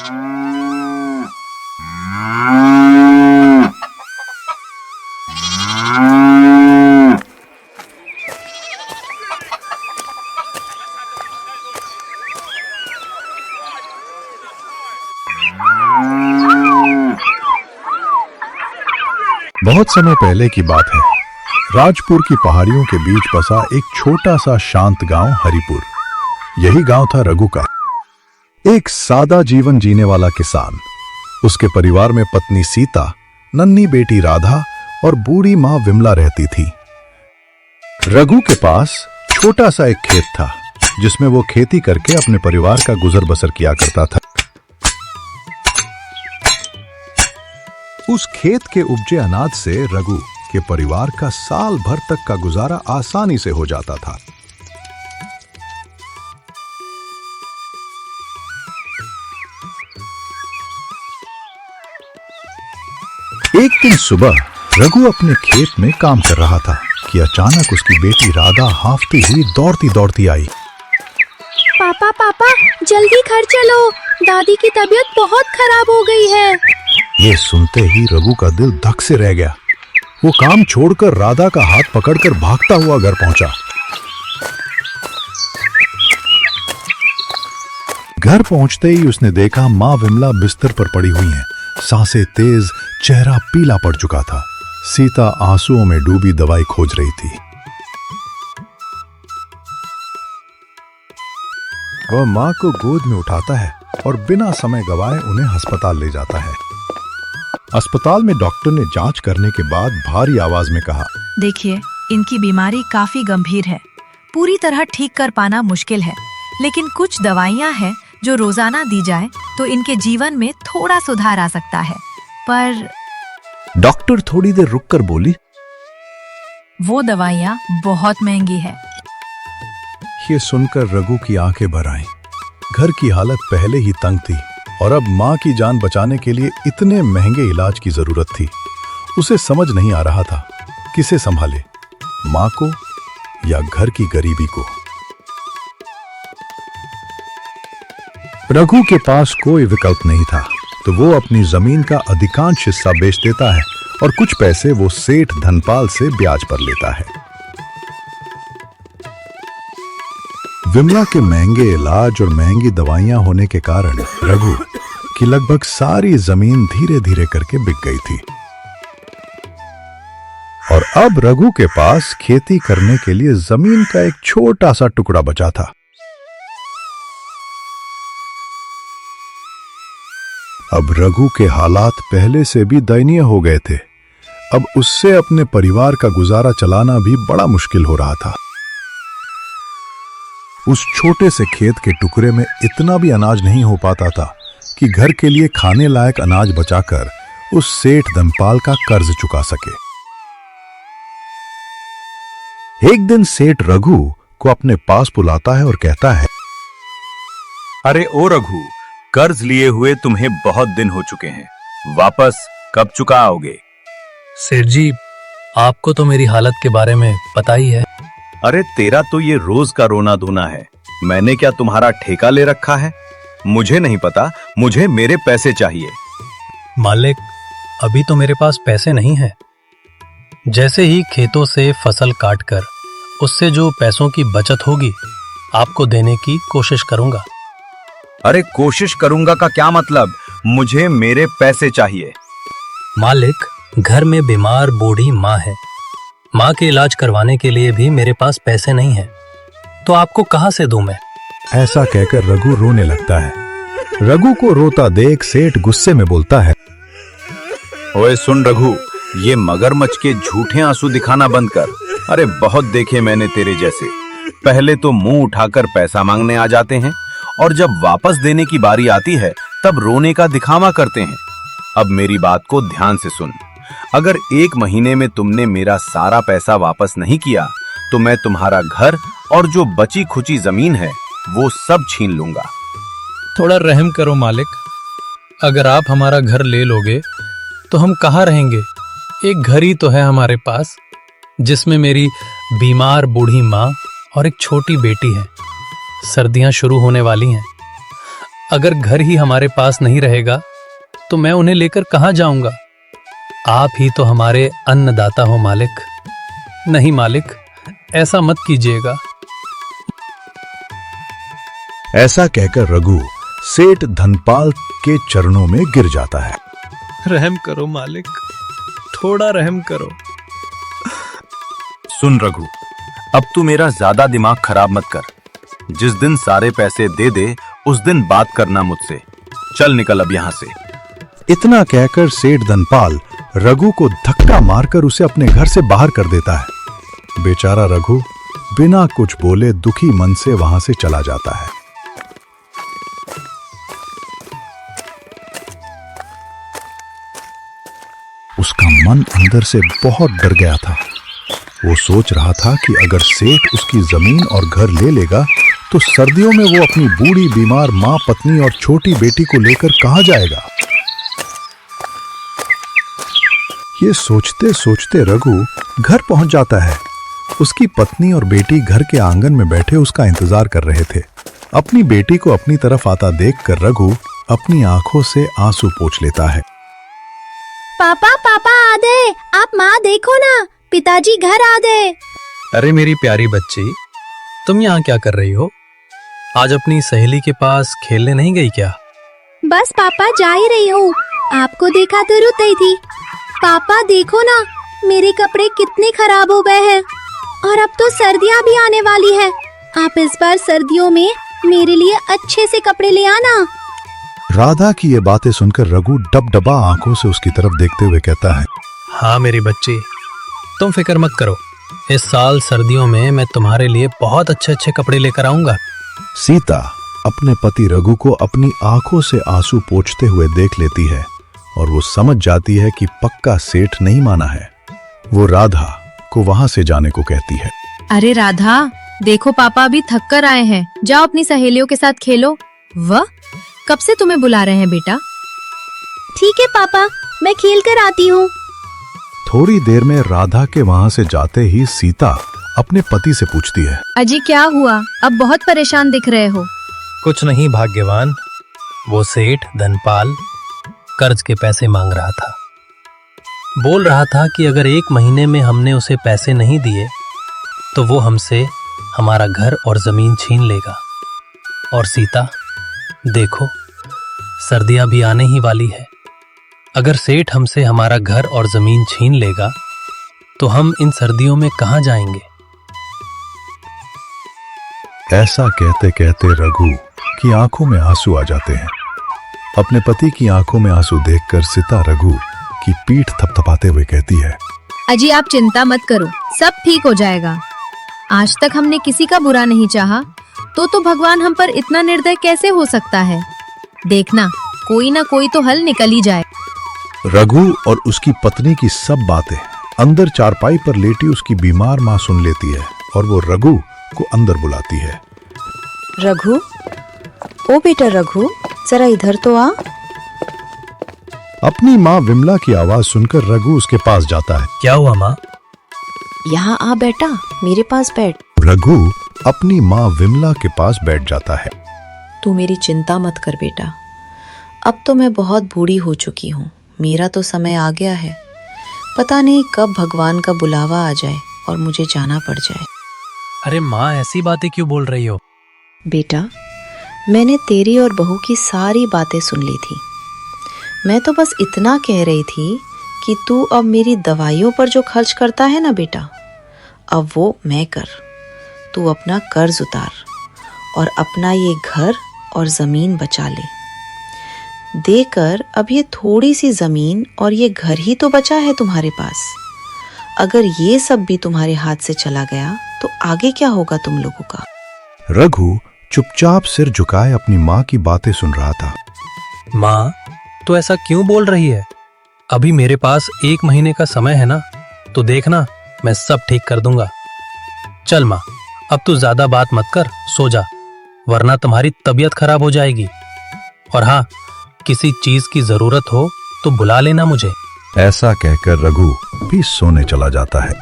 बहुत समय पहले की बात है। राजपुर की पहाड़ियों के बीच बसा एक छोटा सा शांत गांव हरिपुर। यही गांव था रघु का। एक सादा जीवन जीने वाला किसान। उसके परिवार में पत्नी सीता, नन्ही बेटी राधा और बूढ़ी मां विमला रहती थी। रघु के पास छोटा सा एक खेत था जिसमें वो खेती करके अपने परिवार का गुजर बसर किया करता था। उस खेत के उपजे अनाज से रघु के परिवार का साल भर तक का गुजारा आसानी से हो जाता था। एक दिन सुबह रघु अपने खेत में काम कर रहा था कि अचानक उसकी बेटी राधा हांफती हुई दौड़ती दौड़ती आई। पापा पापा जल्दी घर चलो, दादी की तबीयत बहुत खराब हो गई है। ये सुनते ही रघु का दिल धक से रह गया। वो काम छोड़कर राधा का हाथ पकड़कर भागता हुआ घर पहुंचा। घर पहुंचते ही उसने देखा मां विमला बिस्तर पर पड़ी हुई हैं, सांसें तेज, चेहरा पीला पड़ चुका था। सीता आंसुओं में डूबी दवाई खोज रही थी। वह मां को गोद में उठाता है और बिना समय गवाए उन्हें अस्पताल ले जाता है। अस्पताल में डॉक्टर ने जांच करने के बाद भारी आवाज में कहा, देखिए, इनकी बीमारी काफी गंभीर है। पूरी तरह ठीक कर पाना मुश्किल है, लेकिन कुछ दवाइयां हैं जो रोजाना दी जाए तो इनके जीवन में थोड़ा सुधार आ सकता है। पर डॉक्टर थोड़ी देर रुककर बोली, वो दवाइयां बहुत महंगी है। ये सुनकर रघु की आंखें भर आईं। घर की हालत पहले ही तंग थी और अब मां की जान बचाने के लिए इतने महंगे इलाज की जरूरत थी। उसे समझ नहीं आ रहा था किसे संभाले, मां को या घर की गरीबी को। रघु के पास कोई विकल्प नहीं था, तो वो अपनी जमीन का अधिकांश हिस्सा बेच देता है और कुछ पैसे वो सेठ धनपाल से ब्याज पर लेता है। विमला के महंगे इलाज और महंगी दवाइयां होने के कारण रघु की लगभग सारी जमीन धीरे धीरे करके बिक गई थी और अब रघु के पास खेती करने के लिए जमीन का एक छोटा सा टुकड़ा बचा था। अब रघु के हालात पहले से भी दयनीय हो गए थे। अब उससे अपने परिवार का गुजारा चलाना भी बड़ा मुश्किल हो रहा था। उस छोटे से खेत के टुकड़े में इतना भी अनाज नहीं हो पाता था कि घर के लिए खाने लायक अनाज बचाकर उस सेठ धनपाल का कर्ज चुका सके। एक दिन सेठ रघु को अपने पास बुलाता है और कहता है, अरे ओ रघु, कर्ज लिए हुए तुम्हें बहुत दिन हो चुके हैं, वापस कब चुकाओगे? सेठ जी, आपको तो मेरी हालत के बारे में पता ही है। अरे तेरा तो ये रोज का रोना धोना है। मैंने क्या तुम्हारा ठेका ले रखा है? मुझे नहीं पता, मुझे मेरे पैसे चाहिए। मालिक, अभी तो मेरे पास पैसे नहीं हैं। जैसे ही खेतों से फसल काटकर उससे जो पैसों की बचत होगी, आपको देने की कोशिश करूंगा। अरे कोशिश करूंगा का क्या मतलब? मुझे मेरे पैसे चाहिए। मालिक, घर में बीमार बूढ़ी माँ है। माँ के इलाज करवाने के लिए भी मेरे पास पैसे नहीं हैं, तो आपको कहां से दूं मैं? ऐसा कहकर रघु रोने लगता है। रघु को रोता देख सेठ गुस्से में बोलता है, ओए सुन रघु, ये मगरमच्छ के झूठे आंसू दिखाना बंद कर। अरे बहुत देखे मैंने तेरे जैसे। पहले तो मुंह उठाकर पैसा मांगने आ जाते हैं और जब वापस देने की बारी आती है तब रोने का दिखावा करते हैं। अब मेरी बात को ध्यान से सुन। अगर 1 महीने में तुमने मेरा सारा पैसा वापस नहीं किया तो मैं तुम्हारा घर और जो बची खुची जमीन है वो सब छीन लूंगा। थोड़ा रहम करो मालिक, अगर आप हमारा घर ले लोगे तो हम कहाँ रहेंगे? एक घर ही तो है हमारे पास, जिसमें मेरी बीमार बूढ़ी माँ और एक छोटी बेटी है। सर्दियां शुरू होने वाली हैं। अगर घर ही हमारे पास नहीं रहेगा तो मैं उन्हें लेकर कहाँ जाऊंगा? आप ही तो हमारे अन्नदाता हो मालिक। नहीं मालिक, ऐसा मत कीजिएगा। ऐसा कहकर रघु सेठ धनपाल के चरणों में गिर जाता है। रहम करो मालिक, थोड़ा रहम करो। सुन रघु, अब तू मेरा ज्यादा दिमाग खराब मत कर। जिस दिन सारे पैसे दे दे उस दिन बात करना मुझसे। चल निकल अब यहां से। इतना कहकर सेठ धनपाल रघु को धक्का मारकर उसे अपने घर से बाहर कर देता है। बेचारा रघु बिना कुछ बोले दुखी मन से वहां से चला जाता है। उसका मन अंदर से बहुत डर गया था। वो सोच रहा था कि अगर सेठ उसकी जमीन और घर ले लेगा तो सर्दियों में वो अपनी बूढ़ी बीमार मां, पत्नी और छोटी बेटी को लेकर कहां जाएगा। ये सोचते सोचते रघु घर पहुंच जाता है। उसकी पत्नी और बेटी घर के आंगन में बैठे उसका इंतजार कर रहे थे। अपनी बेटी को अपनी तरफ आता देखकर रघु अपनी आंखों से आंसू पोंछ लेता है। पापा पापा आ गए, आप माँ देखो ना, पिताजी घर आ गए। अरे मेरी प्यारी बच्ची, तुम यहाँ क्या कर रही हो? आज अपनी सहेली के पास खेलने नहीं गई क्या? बस पापा जा ही रही हूँ, आपको देखा तो रुक गई थी। पापा देखो ना, मेरे कपड़े कितने खराब हो गए हैं और अब तो सर्दियाँ भी आने वाली है। आप इस बार सर्दियों में मेरे लिए अच्छे से कपड़े ले आना। राधा की ये बातें सुनकर रघु डबडबा आंखों से उसकी तरफ देखते हुए कहता है, हाँ मेरी बच्ची, तुम फिक्र मत करो। इस साल सर्दियों में मैं तुम्हारे लिए बहुत अच्छे अच्छे कपड़े लेकर आऊंगा। सीता अपने पति रघु को अपनी आंखों से आंसू पोंछते हुए देख लेती है और वो समझ जाती है कि पक्का सेठ नहीं माना है। वो राधा को वहां से जाने को कहती है। अरे राधा, देखो पापा अभी थक कर आए हैं, जाओ अपनी सहेलियों के साथ खेलो। वह कब से तुम्हें बुला रहे हैं बेटा? ठीक है पापा, मैं खेल कर आती हूँ। थोड़ी देर में राधा के वहां से जाते ही सीता अपने पति से पूछती है, अजी क्या हुआ? अब बहुत परेशान दिख रहे हो। कुछ नहीं भाग्यवान, वो सेठ धनपाल कर्ज के पैसे मांग रहा था। बोल रहा था कि अगर 1 महीने में हमने उसे पैसे नहीं दिए तो वो हमसे हमारा घर और जमीन छीन लेगा। और सीता देखो, सर्दियां भी आने ही वाली है। अगर सेठ हमसे हमारा घर और जमीन छीन लेगा तो हम इन सर्दियों में कहां जाएंगे? ऐसा कहते कहते रघु की आंखों में आंसू आ जाते हैं। अपने पति की आंखों में आंसू देखकर सीता रघु की पीठ थपथपाते हुए कहती है, अजी आप चिंता मत करो, सब ठीक हो जाएगा। आज तक हमने किसी का बुरा नहीं चाहा, तो भगवान हम पर इतना निर्दय कैसे हो सकता है? देखना, कोई ना कोई तो हल निकल ही जाए। रघु और उसकी पत्नी की सब बातें अंदर चारपाई पर लेटी उसकी बीमार मां सुन लेती है और वो रघु को अंदर बुलाती है। रघु, ओ बेटा रघु, जरा इधर तो आ। अपनी मां विमला की आवाज सुनकर रघु उसके पास जाता है। क्या हुआ माँ? यहाँ आ बेटा, मेरे पास बैठ। रघु अपनी मां विमला के पास बैठ जाता है। तू मेरी चिंता मत कर बेटा, अब तो मैं बहुत बूढ़ी हो चुकी हूँ। मेरा तो समय आ गया है। पता नहीं कब भगवान का बुलावा आ जाए और मुझे जाना पड़ जाए। अरे माँ, ऐसी बातें क्यों बोल रही हो? बेटा, मैंने तेरी और बहू की सारी बातें सुन ली थी। मैं तो बस इतना कह रही थी कि तू अब मेरी दवाइयों पर जो खर्च करता है ना बेटा, अब वो मैं कर। तू अपना कर्ज उतार और अपना ये घर और ज़मीन बचा ले। देकर अब ये थोड़ी सी ज़मीन और ये घर ही तो बचा है तुम्हारे पास। अगर ये सब भी तुम्हारे हाथ से चला गया तो आगे क्या होगा तुम लोगों का? रघु चुपचाप सिर झुकाए अपनी मां की बातें सुन रहा था। माँ, तो ऐसा क्यों बोल रही है? अभी मेरे पास 1 महीने का समय है ना, तो देखना मैं सब ठीक कर दूंगा। चल माँ, अब तू ज्यादा बात मत कर, सो जा, वरना तुम्हारी तबीयत खराब हो जाएगी। और हाँ, किसी चीज की जरूरत हो तो बुला लेना मुझे। ऐसा कहकर रघु भी सोने चला जाता है।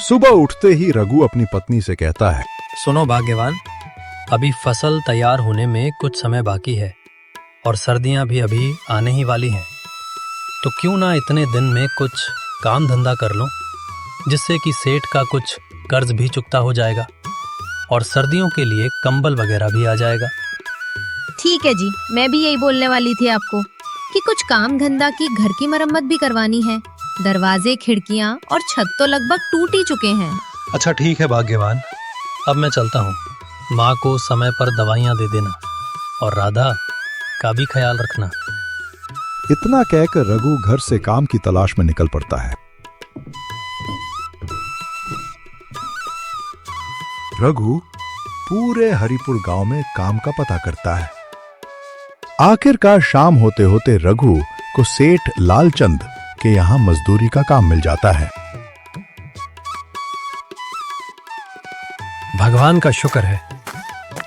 सुबह उठते ही रघु अपनी पत्नी से कहता है, सुनो भाग्यवान, अभी फसल तैयार होने में कुछ समय बाकी है और सर्दियां भी अभी आने ही वाली हैं। तो क्यों ना इतने दिन में कुछ काम धंधा कर लो, जिससे कि सेठ का कुछ कर्ज भी चुकता हो जाएगा और सर्दियों के लिए कंबल वगैरह भी आ जाएगा। ठीक है जी, मैं भी यही बोलने वाली थी आपको कि कुछ काम धंधा की घर की मरम्मत भी करवानी है। दरवाजे, खिड़कियां और छत तो लगभग टूट ही चुके हैं। अच्छा ठीक है भाग्यवान, अब मैं चलता हूँ। माँ को समय पर दवाइयाँ दे देना और राधा का भी ख्याल रखना। इतना कहकर रघु घर से काम की तलाश में निकल पड़ता है। रघु पूरे हरिपुर गांव में काम का पता करता है। आखिरकार शाम होते होते रघु को सेठ लालचंद के यहां मजदूरी का काम मिल जाता है। भगवान का शुक्र है,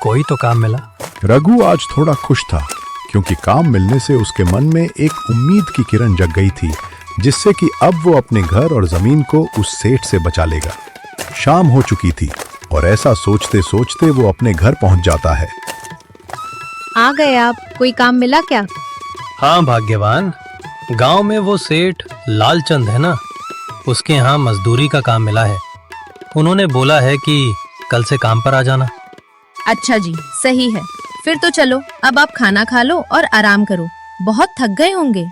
कोई तो काम मिला। रघु आज थोड़ा खुश था क्योंकि काम मिलने से उसके मन में एक उम्मीद की किरण जग गई थी, जिससे कि अब वो अपने घर और जमीन को उस सेठ से बचा लेगा। शाम हो चुकी थी और ऐसा सोचते सोचते वो अपने घर पहुंच जाता है। आ गए आप, कोई काम मिला क्या? हाँ भाग्यवान, गांव में वो सेठ लालचंद है ना, उसके यहाँ मजदूरी का काम मिला है। उन्होंने बोला है कि कल से काम पर आ जाना। अच्छा जी, सही है। फिर तो चलो, अब आप खाना खा लो और आराम करो, बहुत थक गए होंगे।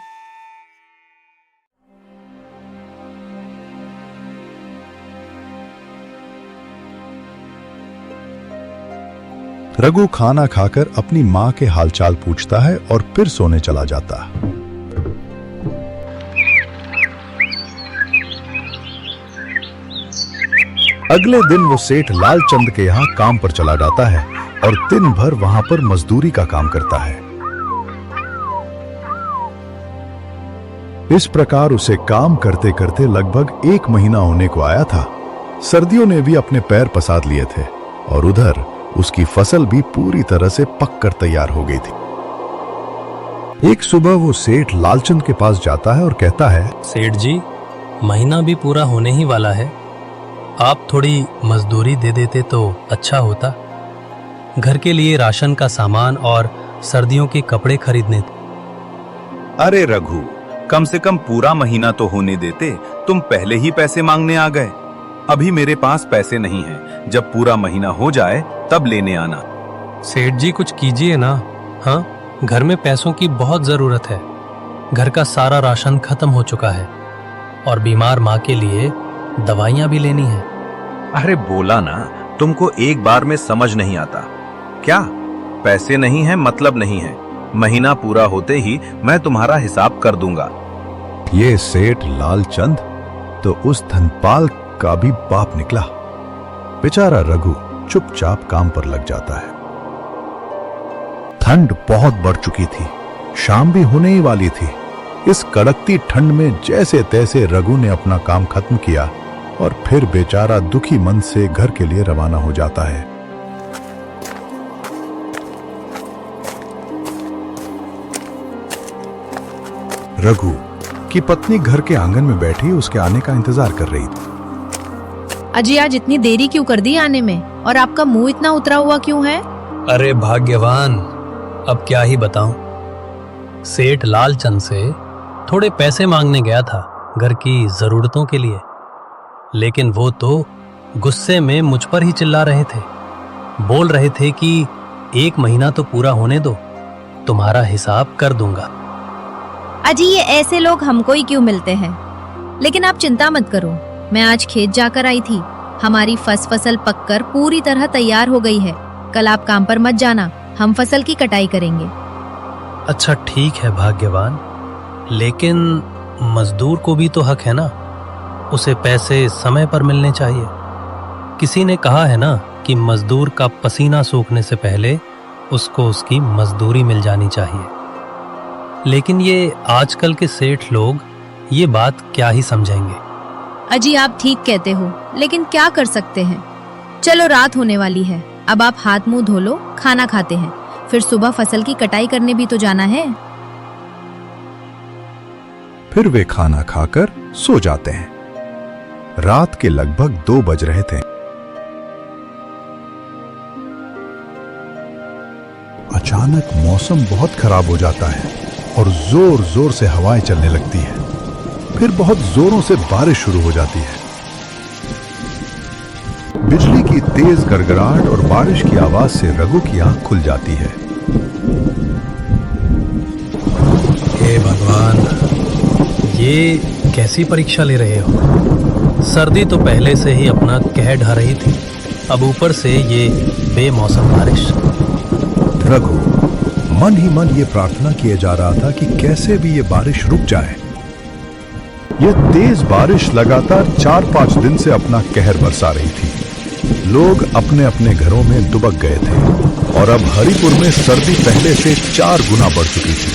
रघु खाना खाकर अपनी माँ के हालचाल पूछता है और फिर सोने चला जाता है। अगले दिन वो सेठ लालचंद के यहाँ काम पर चला जाता है और दिन भर वहां पर मजदूरी का काम करता है। इस प्रकार उसे काम करते करते लगभग 1 महीना होने को आया था। सर्दियों ने भी अपने पैर पसार लिए थे और उधर उसकी फसल भी पूरी तरह से पककर तैयार हो गई थी। एक सुबह वो सेठ लालचंद के पास जाता है और कहता है, सेठ जी, महीना भी पूरा होने ही वाला है, आप थोड़ी मजदूरी दे देते तो अच्छा होता। घर के लिए राशन का सामान और सर्दियों के कपड़े खरीदने थे। अरे रघु, कम से कम पूरा महीना तो होने देते, तुम पहले ही पैसे मांगने आ गए। अभी मेरे पास पैसे नहीं हैं, जब पूरा महीना हो जाए तब लेने आना। सेठ जी कुछ कीजिए ना। हाँ, घर में पैसों की बहुत जरूरत है। घर का सारा राशन खत्म हो चुका है और बीमार माँ के लिए दवाइयाँ भी लेनी है। अरे बोला ना, तुमको एक बार में समझ नहीं आता क्या? पैसे नहीं है मतलब नहीं है, महीना पूरा होते ही मैं तुम्हारा हिसाब कर दूंगा। ये सेठ लालचंद तो उस धनपाल का भी बाप निकला। बेचारा रघु चुपचाप काम पर लग जाता है। ठंड बहुत बढ़ चुकी थी, शाम भी होने ही वाली थी। इस कड़कती ठंड में जैसे तैसे रघु ने अपना काम खत्म किया और फिर बेचारा दुखी मन से घर के लिए रवाना हो जाता है। रघु की पत्नी घर के आंगन में बैठी उसके आने का इंतजार कर रही थी। अजी, आज इतनी देरी क्यों कर दी आने में? और आपका मुंह इतना उतरा हुआ क्यों है? अरे भाग्यवान, अब क्या ही बताऊं। सेठ लालचंद से थोड़े पैसे मांगने गया था घर की जरूरतों के लिए, लेकिन वो तो गुस्से में मुझ पर ही चिल्ला रहे थे। बोल रहे थे कि 1 महीना तो पूरा होने दो, तुम्हारा हिसाब कर दूंगा। अजी, ये ऐसे लोग हमको ही क्यों मिलते हैं? लेकिन आप चिंता मत करो, मैं आज खेत जाकर आई थी। हमारी फसल पककर पूरी तरह तैयार हो गई है। कल आप काम पर मत जाना, हम फसल की कटाई करेंगे। अच्छा ठीक है भाग्यवान, लेकिन मजदूर को भी तो हक है ना, उसे पैसे समय पर मिलने चाहिए। किसी ने कहा है ना कि मजदूर का पसीना सूखने से पहले उसको उसकी मजदूरी मिल जानी चाहिए। लेकिन ये आजकल के सेठ लोग ये बात क्या ही समझेंगे। अजी, आप ठीक कहते हो, लेकिन क्या कर सकते हैं। चलो, रात होने वाली है, अब आप हाथ मुंह धो लो, खाना खाते हैं, फिर सुबह फसल की कटाई करने भी तो जाना है। फिर वे खाना खाकर सो जाते हैं। रात के लगभग 2 बज रहे थे। अचानक मौसम बहुत खराब हो जाता है और जोर जोर से हवाएं चलने लगती है। फिर बहुत जोरों से बारिश शुरू हो जाती है। बिजली की तेज गड़गड़ाहट और बारिश की आवाज से रघु की आंख खुल जाती है। हे भगवान, ये कैसी परीक्षा ले रहे हो? सर्दी तो पहले से ही अपना कहर ढा रही थी, अब ऊपर से ये बेमौसम बारिश। रघु मन ही मन ये प्रार्थना किए जा रहा था कि कैसे भी ये बारिश रुक जाए। यह तेज बारिश लगातार 4-5 दिन से अपना कहर बरसा रही थी। लोग अपने अपने घरों में दुबक गए थे और अब हरिपुर में सर्दी पहले से 4 गुना बढ़ चुकी थी।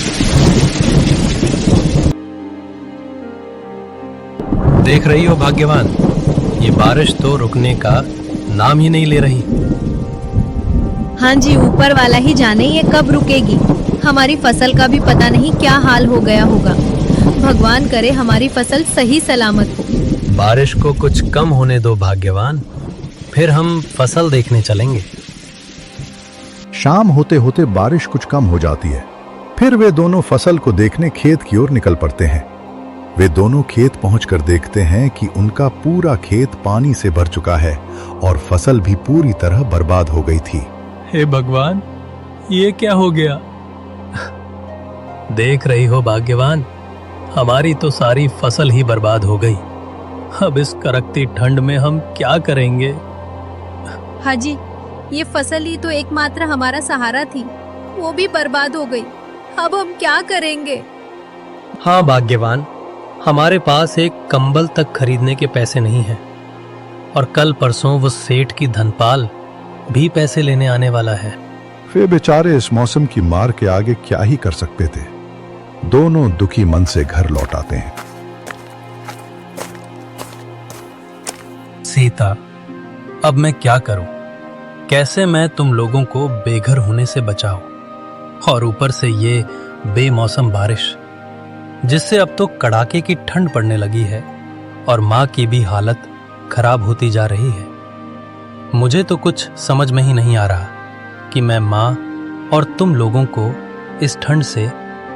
देख रही हो भाग्यवान, ये बारिश तो रुकने का नाम ही नहीं ले रही। हाँ जी, ऊपर वाला ही जाने ये कब रुकेगी। हमारी फसल का भी पता नहीं क्या हाल हो गया होगा। भगवान करे हमारी फसल सही सलामत हो। बारिश को कुछ कम होने दो भाग्यवान, फिर हम फसल देखने चलेंगे। शाम होते होते बारिश कुछ कम हो जाती है। फिर वे दोनों फसल को देखने खेत की ओर निकल पड़ते हैं। वे दोनों खेत पहुंचकर देखते हैं कि उनका पूरा खेत पानी से भर चुका है और फसल भी पूरी तरह बर्बाद हो गई थी। हे भगवान, ये क्या हो गया? देख रही हो भाग्यवान, हमारी तो सारी फसल ही बर्बाद हो गई। अब इस कड़कती ठंड में हम क्या करेंगे? हाँ जी, ये फसल ही तो एकमात्र हमारा सहारा थी, वो भी बर्बाद हो गई। अब हम क्या करेंगे? हाँ भाग्यवान, हमारे पास एक कंबल तक खरीदने के पैसे नहीं हैं और कल परसों वो सेठ की धनपाल भी पैसे लेने आने वाला है। वे बेचारे इस मौसम की मार के आगे क्या ही कर सकते थे। दोनों दुखी मन से घर लौट आते हैं। सीता, अब मैं क्या करूं? कैसे मैं तुम लोगों को बेघर होने से बचाऊं? और ऊपर से ये बेमौसम बारिश, जिससे अब तो कड़ाके की ठंड पड़ने लगी है और माँ की भी हालत खराब होती जा रही है। मुझे तो कुछ समझ में ही नहीं आ रहा कि मैं माँ और तुम लोगों को इस ठंड से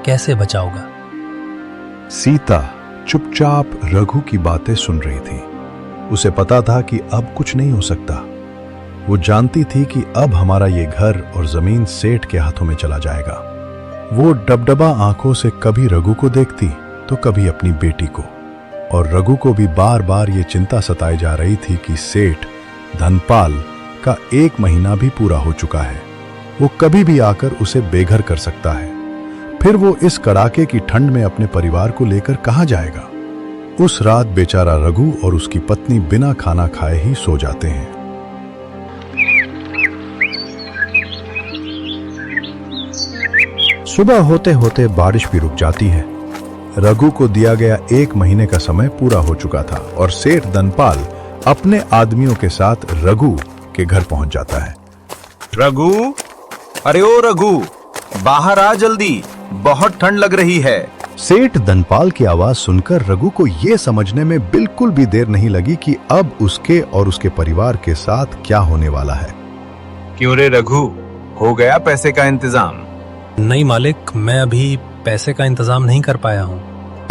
कैसे बचाऊंगा। सीता चुपचाप रघु की बातें सुन रही थी। उसे पता था कि अब कुछ नहीं हो सकता। वो जानती थी कि अब हमारा ये घर और जमीन सेठ के हाथों में चला जाएगा। वो डबडबा आंखों से कभी रघु को देखती तो कभी अपनी बेटी को, और रघु को भी बार बार ये चिंता सताई जा रही थी कि सेठ धनपाल का 1 महीना भी पूरा हो चुका है। वो कभी भी आकर उसे बेघर कर सकता है। फिर वो इस कड़ाके की ठंड में अपने परिवार को लेकर कहां जाएगा। उस रात बेचारा रघु और उसकी पत्नी बिना खाना खाए ही सो जाते हैं। सुबह होते होते बारिश भी रुक जाती है। रघु को दिया गया 1 महीने का समय पूरा हो चुका था और सेठ धनपाल अपने आदमियों के साथ रघु के घर पहुंच जाता है। रघु, अरे ओ रघु, बाहर आ जल्दी, बहुत ठंड लग रही है। सेठ धनपाल की आवाज सुनकर रघु को यह समझने में बिल्कुल भी देर नहीं लगी कि अब उसके और उसके परिवार के साथ क्या होने वाला है। क्यों रे रघु, हो गया पैसे का इंतजाम? नहीं मालिक, मैं अभी पैसे का इंतजाम नहीं कर पाया हूँ।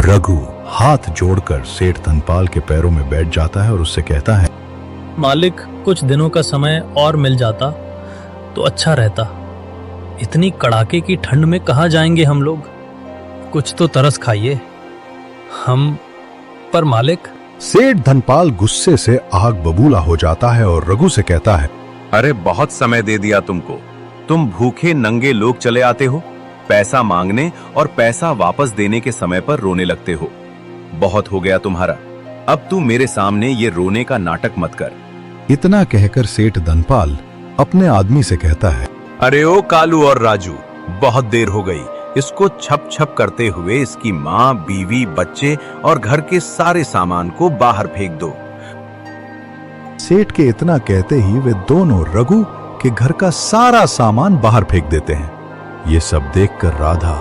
रघु हाथ जोड़कर सेठ धनपाल के पैरों में बैठ जाता है और उससे कहता है, मालिक, कुछ दिनों का समय और मिल जाता तो अच्छा रहता। इतनी कड़ाके की ठंड में कहाँ जाएंगे हम लोग? कुछ तो तरस खाइए हम पर। मालिक, सेठ धनपाल गुस्से से आग बबूला हो जाता है और रघु से कहता है, अरे बहुत समय दे दिया तुमको। तुम भूखे नंगे लोग चले आते हो, पैसा मांगने और पैसा वापस देने के समय पर रोने लगते हो। बहुत हो गया तुम्हारा। अब तू मेरे सामने ये रोने का नाटक मत कर। इतना कहकर सेठ धनपाल अपने आदमी से कहता है, अरे ओ कालू और राजू, बहुत देर हो गई। इसको छप छप करते हुए इसकी माँ, बीवी, बच्चे और घर के सारे सामान को बाहर फेंक दो। सेठ के इतना कहते ही वे दोनों रघु के घर का सारा सामान बाहर फेंक देते हैं। ये सब देखकर राधा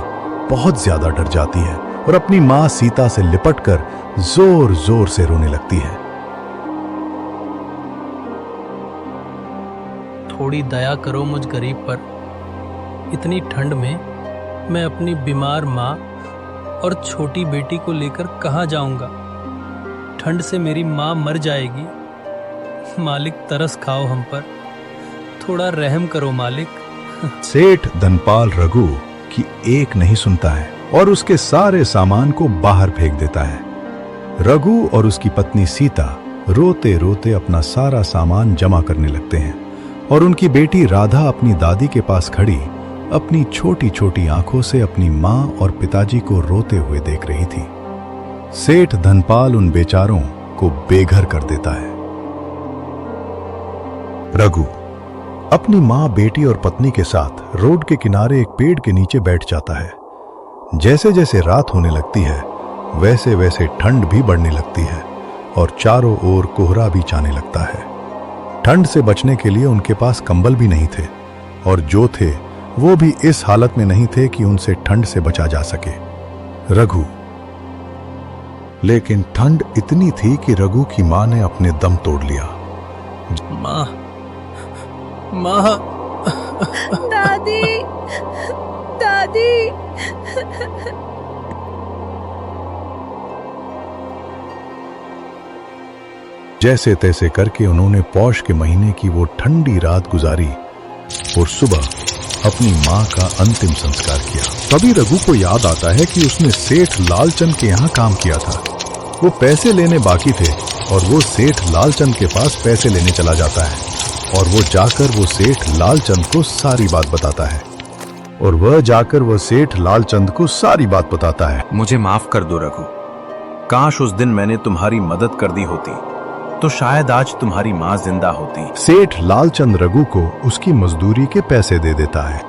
बहुत ज्यादा डर जाती है और अपनी माँ सीता से लिपटकर जोर जोर से रोने लगती है। थोड़ी दया करो मुझ गरीब पर। इतनी ठंड में मैं अपनी बीमार माँ और छोटी बेटी को लेकर कहाँ जाऊंगा? ठंड से मेरी माँ मर जाएगी। मालिक तरस खाओ हम पर, थोड़ा रहम करो मालिक। सेठ धनपाल रघु की एक नहीं सुनता है और उसके सारे सामान को बाहर फेंक देता है। रघु और उसकी पत्नी सीता रोते रोते अपना सारा सामान जमा करने लगते हैं और उनकी बेटी राधा अपनी दादी के पास खड़ी अपनी छोटी छोटी आंखों से अपनी मां और पिताजी को रोते हुए देख रही थी। सेठ धनपाल उन बेचारों को बेघर कर देता है। रघु अपनी मां, बेटी और पत्नी के साथ रोड के किनारे एक पेड़ के नीचे बैठ जाता है। जैसे जैसे रात होने लगती है वैसे वैसे ठंड भी बढ़ने लगती है और चारों ओर कोहरा भी छाने लगता है। ठंड से बचने के लिए उनके पास कंबल भी नहीं थे और जो थे वो भी इस हालत में नहीं थे कि उनसे ठंड से बचा जा सके। रघु लेकिन ठंड इतनी थी कि रघु की मां ने अपने दम तोड़ लिया। माँ, माँ, दादी, दादी। जैसे तैसे करके उन्होंने पौष के महीने की वो ठंडी रात गुजारी और सुबह अपनी मां का अंतिम संस्कार किया। तभी रघु को याद आता है कि उसने सेठ लालचंद के यहाँ काम किया था। वो पैसे लेने बाकी थे और वो सेठ लालचंद के पास पैसे लेने चला जाता है और वो जाकर वो सेठ लालचंद को सारी बात बताता है। मुझे माफ कर दो रघु। काश उस दिन मैंने तुम्हारी मदद कर दी होती तो शायद आज तुम्हारी माँ जिंदा होती। सेठ लालचंद रघु को उसकी मजदूरी के पैसे दे देता है,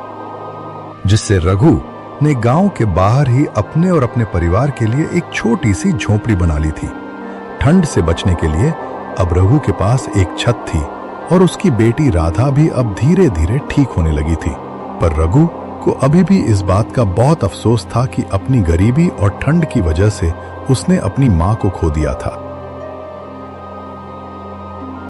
जिससे रघु ने गांव के बाहर ही अपने और अपने परिवार के लिए एक छोटी सी झोपड़ी बना ली थी। ठंड से बचने के लिए अब रघु के पास एक छत थी और उसकी बेटी राधा भी अब धीरे धीरे ठीक होने लगी थी। पर रघु को अभी भी इस बात का बहुत अफसोस था कि अपनी गरीबी और ठंड की वजह से उसने अपनी माँ को खो दिया था।